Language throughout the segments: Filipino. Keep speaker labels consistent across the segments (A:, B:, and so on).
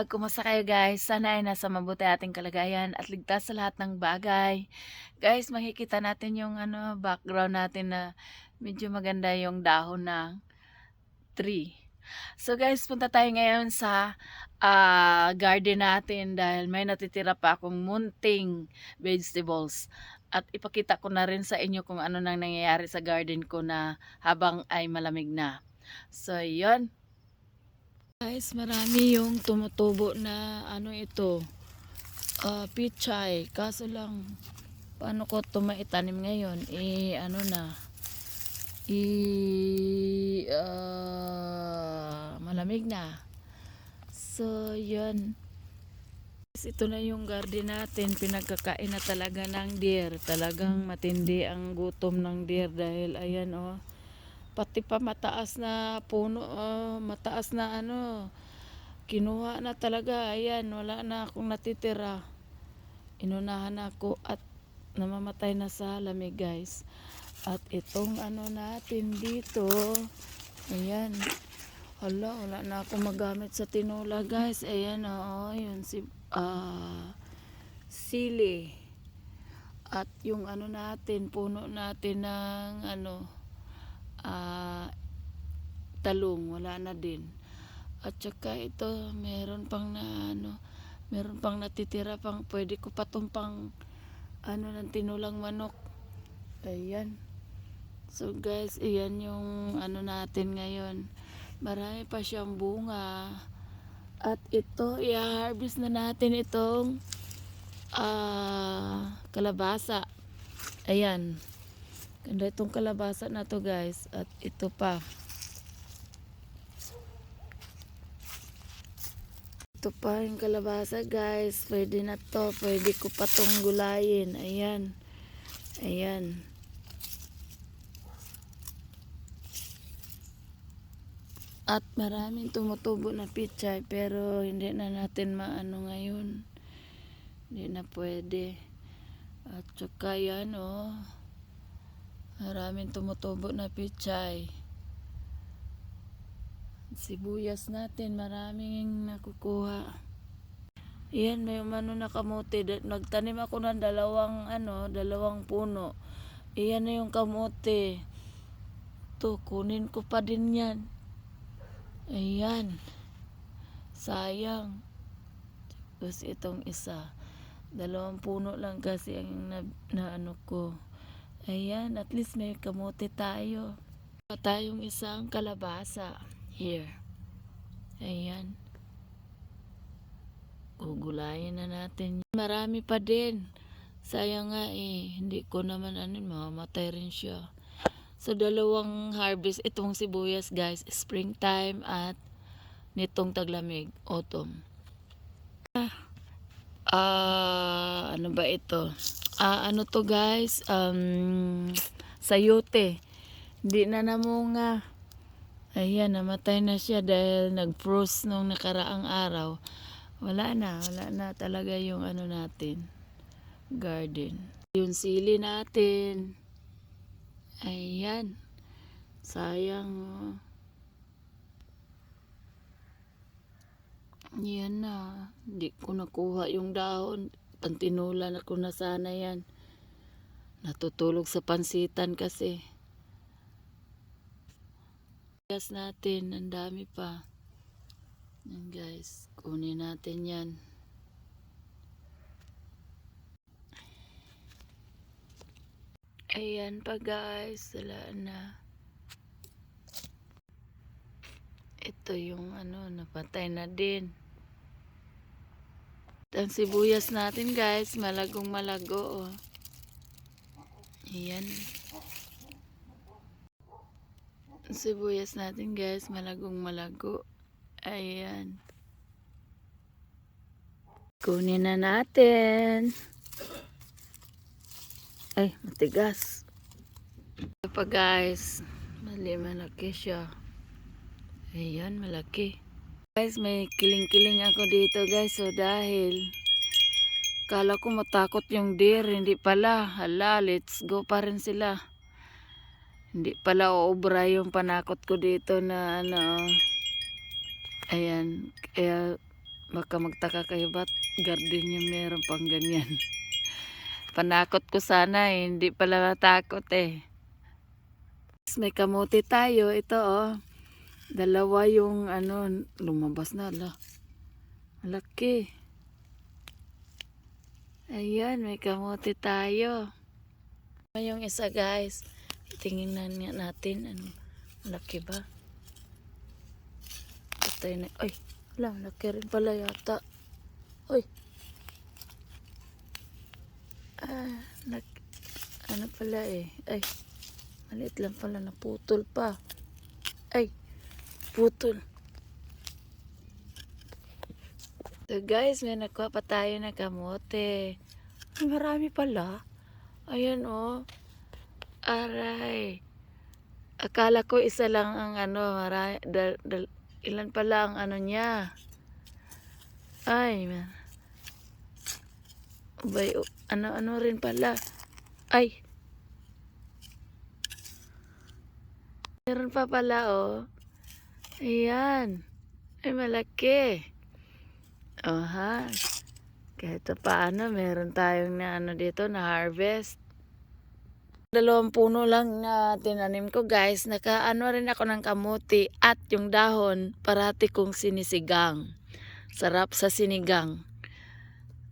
A: kumusta kayo guys? Sana ay nasa mabuti ating kalagayan at ligtas sa lahat ng bagay. Guys, makikita natin yung background natin na medyo maganda yung dahon ng tree. So guys, punta tayo ngayon sa garden natin dahil may natitira pa akong munting vegetables. At ipakita ko na rin sa inyo kung ano nang nangyayari sa garden ko na habang ay malamig na. So, yun. Guys, marami yung tumutubo na ito, pichay. Kaso lang, paano ko ito maitanim ngayon? Malamig na. So, yun. Guys, ito na yung garden natin. Pinagkakain na talaga ng deer. Talagang matindi ang gutom ng deer dahil ayan pati pa mataas na puno, mataas na kinuha na talaga. Ayan, wala na akong natitira. Inunahan ako at namamatay na sa lamig guys. At itong natin dito, ayan, wala na akong magamit sa tinola guys. Ayan yun sili. At yung natin, puno natin ng talong, wala na din. At saka ito, meron pang natitira pang, pwede ko patumpang ng tinulang manok. Ayan. So guys, ayan yung natin ngayon. Marami pa siyang bunga. At ito, i-harvest na natin itong kalabasa. Ayan. Ganda itong kalabasa na to guys. At ito pa. Ito pa yung kalabasa guys. Pwede na to. Pwede ko pa tong gulayin. Ayan. Ayan. At maraming tumutubo na pichay. Pero hindi na natin maano ngayon. Hindi na pwede. At saka yan maraming tumutubo na pichay. Sibuyas natin, maraming nakukuha. Ayan, may na kamote. Nagtanim ako ng dalawang puno. Ayan na yung kamote. To, kunin ko pa din yan. Ayan. Sayang. Tapos itong isa. 2 puno lang kasi ang ko. Ayan, at least may kamote tayo. Tayong isang kalabasa. Here. Ayan. Gugulayin na natin. Marami pa din. Sayang nga hindi ko naman mamamatay rin siya. So, 2 harvest itong sibuyas guys. Springtime at nitong taglamig. Autumn. Ano ba ito? Ano to guys? Sayote. Hindi na namunga. Ayan, namatay na siya dahil nag-frost nung nakaraang araw. Wala na talaga yung natin. Garden. Yung sili natin. Ayan. Sayang Yan na. Hindi ko nakuha yung dahon. Pantinulan ako na sana yan. Natutulog sa pansitan kasi. Gas natin. Ang dami pa. Yan guys. Kunin natin yan. Ayan pa guys. Wala na. Ito yung napatay na din. Ang sibuyas natin guys, malagong malago Ayan. Ang sibuyas natin guys, malagong malago. Ayan. Kunin na natin. Ay, matigas. Ito pa guys, malaki siya. Ayan, malaki. Guys, may kiling-kiling ako dito guys. So dahil kala ko matakot yung deer, hindi pala. Hala, let's go pa rin sila. Hindi pala uubra yung panakot ko dito na Ayan, kaya Baka magtaka kayo ba't garden niya meron pang ganyan. Panakot ko sana eh, hindi pala natakot eh. May kamote tayo, ito oh. Dalawa yung ano, lumabas na ala. Malaki. Ayan, may kamote tayo. Yung isa guys, tingin na natin, ano, malaki ba? Patay na, ay, wala, malaki rin pala yata. Uy. Ano pala eh, ay, maliit lang pala, naputol pa. Ay, putol. So guys, may nakuha pa tayo na kamote. Ay, marami pala. Ayan oh. Aray. Akala ko isa lang ang ano, marami, ilan pala ang ano niya. Ay, bay, ano rin pala. Ay. Meron pa pala oh. Ayan. Ay, malaki. Aha. Kahit paano, meron tayong na ano dito, na harvest. 2 puno lang na tinanim ko guys. Nakaano rin ako ng kamuti at yung dahon parati kong sinisigang. Sarap sa sinigang.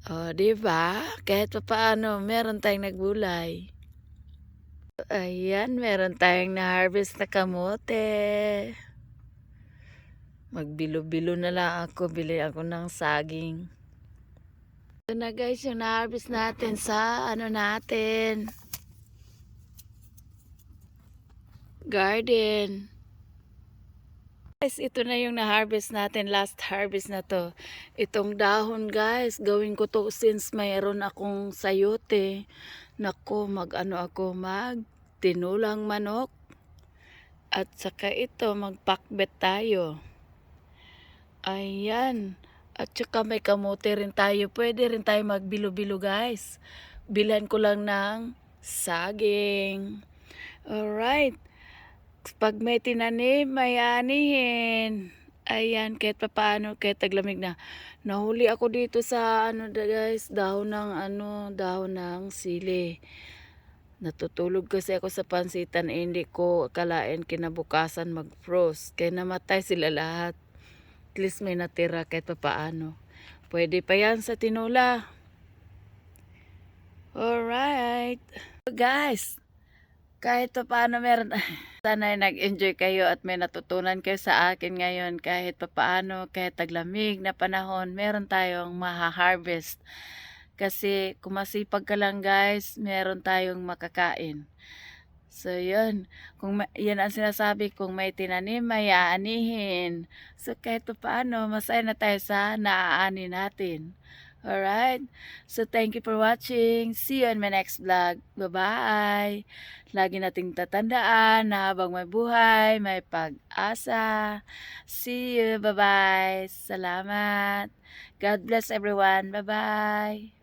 A: O, diba? Kahit paano, meron tayong naggulay. Ayan, meron tayong na-harvest na kamote. Magbilo-bilo na lang ako. Bili ako ng saging. Ito na guys, yung na-harvest natin sa ano natin. Garden. Guys, ito na yung na-harvest natin. Last harvest na to. Itong dahon guys, gawin ko to since mayroon akong sayote. Nako, mag-ano ako, tinulang manok. At saka ito, magpakbet tayo. Ayan. At saka may kamote rin tayo. Pwede rin tayo magbilo-bilo guys. Bilan ko lang ng saging. Alright. Pag may tinanim, may anihin. Ayan, kahit papaano, kahit taglamig na. Nahuli ako dito sa ano guys, dahon ng sili. Natutulog kasi ako sa pansitan, hindi ko akalain kinabukasan mag-frost. Kaya namatay sila lahat. At least may natira kahit papaano. Pwede pa yan sa tinula. Alright. So guys, kahit paano meron, sana nag-enjoy kayo at may natutunan kayo sa akin ngayon. Kahit paano, kahit taglamig na panahon, meron tayong maha-harvest. Kasi kung masipag ka lang guys, meron tayong makakain. So yun, yan ang sinasabi, kung may tinanim, may aanihin. So kahit paano, masaya na tayo sa naaani natin. Alright? So thank you for watching. See you in my next vlog. Bye-bye. Lagi nating tatandaan na habang may buhay, may pag-asa. See you. Bye-bye. Salamat. God bless everyone. Bye-bye.